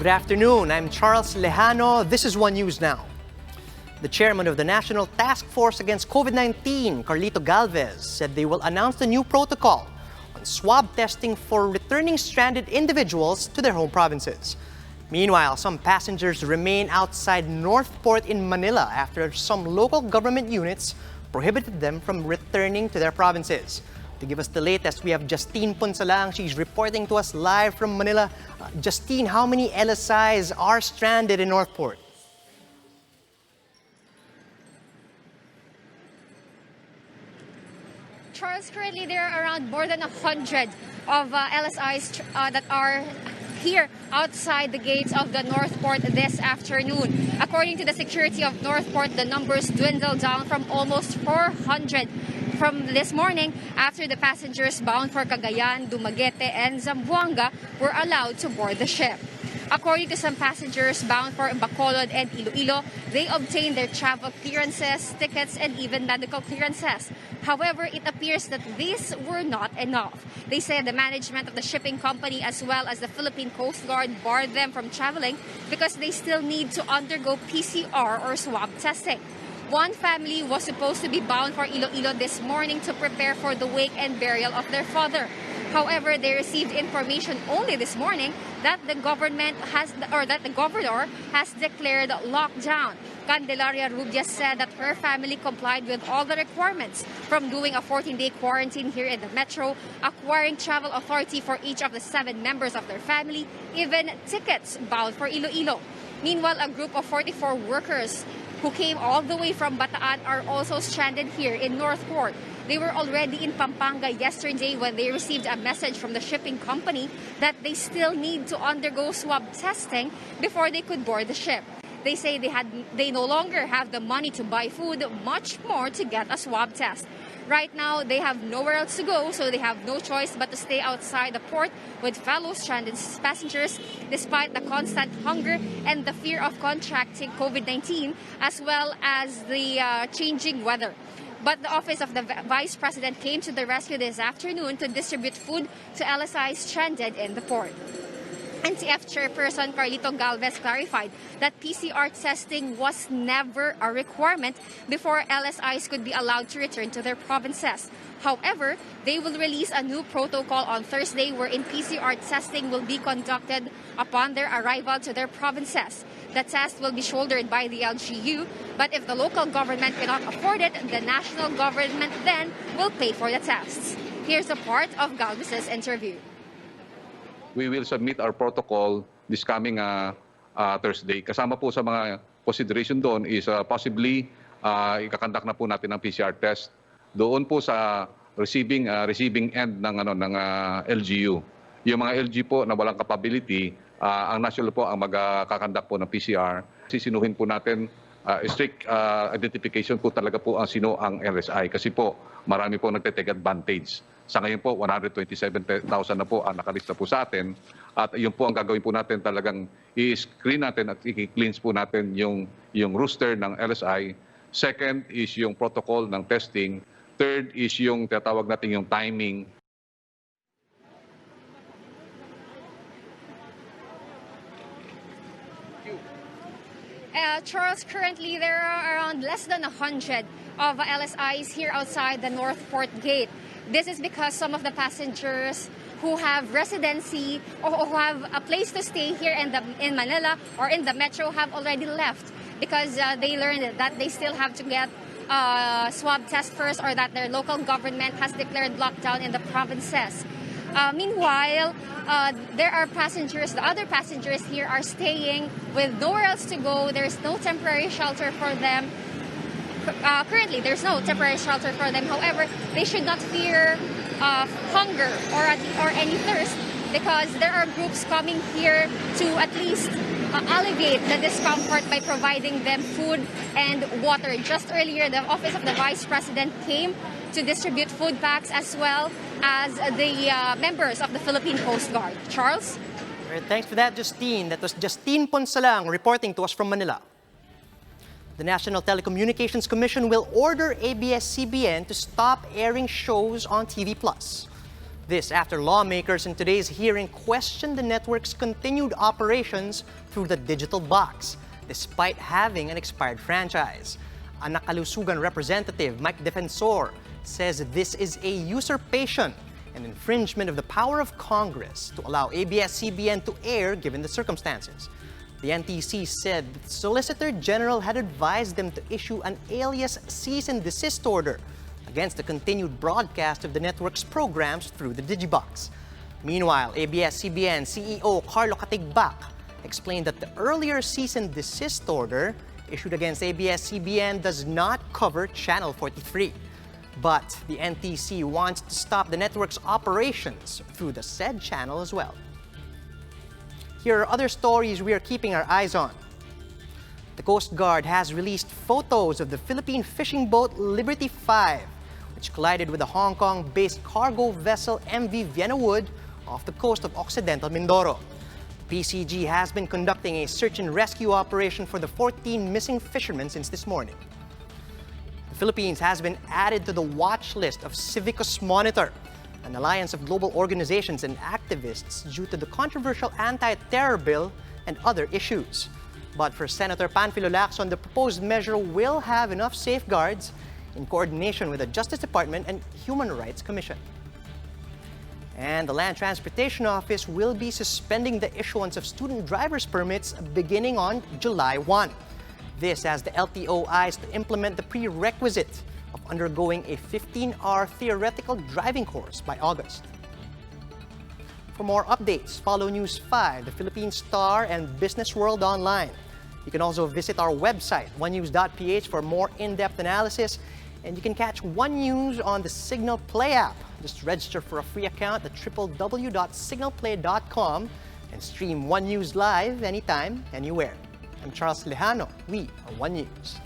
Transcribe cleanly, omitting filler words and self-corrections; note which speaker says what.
Speaker 1: Good afternoon. I'm Charles Lejano. This is One News Now. The chairman of the National Task Force Against COVID-19, Carlito Galvez, said they will announce the new protocol on swab testing for returning stranded individuals to their home provinces. Meanwhile, some passengers remain outside Northport in Manila after some local government units prohibited them from returning to their provinces. To give us the latest, we have Justine Ponsalang. She's reporting to us live from Manila. Justine, how many LSIs are stranded in Northport?
Speaker 2: Charles, currently there are around more than 100 of LSIs that are here outside the gates of the Northport this afternoon. According to the security of Northport, the numbers dwindled down from almost 400 from this morning after the passengers bound for Cagayan, Dumaguete, and Zamboanga were allowed to board the ship. According to some passengers bound for Bacolod and Iloilo, they obtained their travel clearances, tickets, and even medical clearances. However, it appears that these were not enough. They say the management of the shipping company as well as the Philippine Coast Guard barred them from traveling because they still need to undergo PCR or swab testing. One family was supposed to be bound for Iloilo this morning to prepare for the wake and burial of their father. However, they received information only this morning that the governor has declared lockdown. Candelaria Rubia said that her family complied with all the requirements, from doing a 14-day quarantine here in the metro, acquiring travel authority for each of the 7 members of their family, even tickets bound for Iloilo. Meanwhile, a group of 44 workers who came all the way from Bataan are also stranded here in Northport. They were already in Pampanga yesterday when they received a message from the shipping company that they still need to undergo swab testing before they could board the ship. They say they no longer have the money to buy food, much more to get a swab test. Right now, they have nowhere else to go, so they have no choice but to stay outside the port with fellow stranded passengers, despite the constant hunger and the fear of contracting COVID-19, as well as the changing weather. But the office of the Vice President came to the rescue this afternoon to distribute food to LSIs stranded in the port. NTF Chairperson Carlito Galvez clarified that PCR testing was never a requirement before LSIs could be allowed to return to their provinces. However, they will release a new protocol on Thursday wherein PCR testing will be conducted upon their arrival to their provinces. The test will be shouldered by the LGU, but if the local government cannot afford it, the national government then will pay for the tests. Here's a part of Galvez's interview.
Speaker 3: We will submit our protocol this coming Thursday. Kasama po sa mga consideration doon is possibly ikakandak na po natin ang PCR test doon po sa receiving end ng LGU. Yung mga LG po na walang capability, ang national po ang magkakandak po ng PCR. Sisinuhin po natin strict identification po talaga po ang sino ang LSI kasi po marami po nagte-take advantage. Sa ngayon po, 127,000 na po ang nakalista po sa atin. At yun po ang gagawin po natin, talagang i-screen natin at i-cleanse po natin yung roster ng LSI. Second is yung protocol ng testing. Third is yung tinatawag natin yung timing.
Speaker 2: Charles, currently there are around less than 100 of LSIs here outside the Northport gate. This is because some of the passengers who have residency or who have a place to stay here in Manila or in the metro have already left because they learned that they still have to get swab test first or that their local government has declared lockdown in the provinces. Meanwhile, there are passengers, the other passengers here are staying with nowhere else to go. There's no temporary shelter for them. Currently, there's no temporary shelter for them. However, they should not fear hunger or any thirst because there are groups coming here to at least alleviate the discomfort by providing them food and water. Just earlier, the Office of the Vice President came to distribute food packs as well as the members of the Philippine Coast Guard. Charles?
Speaker 1: All right, thanks for that, Justine. That was Justine Ponsalang reporting to us from Manila. The National Telecommunications Commission will order ABS-CBN to stop airing shows on TV+. This after lawmakers in today's hearing questioned the network's continued operations through the digital box, despite having an expired franchise. A Nakalusugan representative, Mike Defensor, says this is a usurpation and infringement of the power of Congress to allow ABS-CBN to air given the circumstances. The NTC said the Solicitor General had advised them to issue an alias cease and desist order against the continued broadcast of the network's programs through the Digibox. Meanwhile, ABS-CBN CEO Carlo Katigbak explained that the earlier cease and desist order issued against ABS-CBN does not cover Channel 43. But the NTC wants to stop the network's operations through the said channel as well. Here are other stories we are keeping our eyes on. The Coast Guard has released photos of the Philippine fishing boat Liberty 5, which collided with a Hong Kong-based cargo vessel MV Vienna Wood off the coast of Occidental Mindoro. PCG has been conducting a search and rescue operation for the 14 missing fishermen since this morning. The Philippines has been added to the watch list of CIVICUS Monitor, an alliance of global organizations and activists due to the controversial anti-terror bill and other issues. But for Senator Panfilo Lacson, the proposed measure will have enough safeguards in coordination with the Justice Department and Human Rights Commission. And the Land Transportation Office will be suspending the issuance of student driver's permits beginning on July 1. This as the LTO eyes to implement the prerequisite of undergoing a 15-hour theoretical driving course by August. For more updates, follow News 5, the Philippine Star, and Business World online. You can also visit our website, onenews.ph, for more in-depth analysis. And you can catch One News on the Signal Play app. Just register for a free account at www.signalplay.com and stream One News live anytime, anywhere. I'm Charles Lejano. We are One News.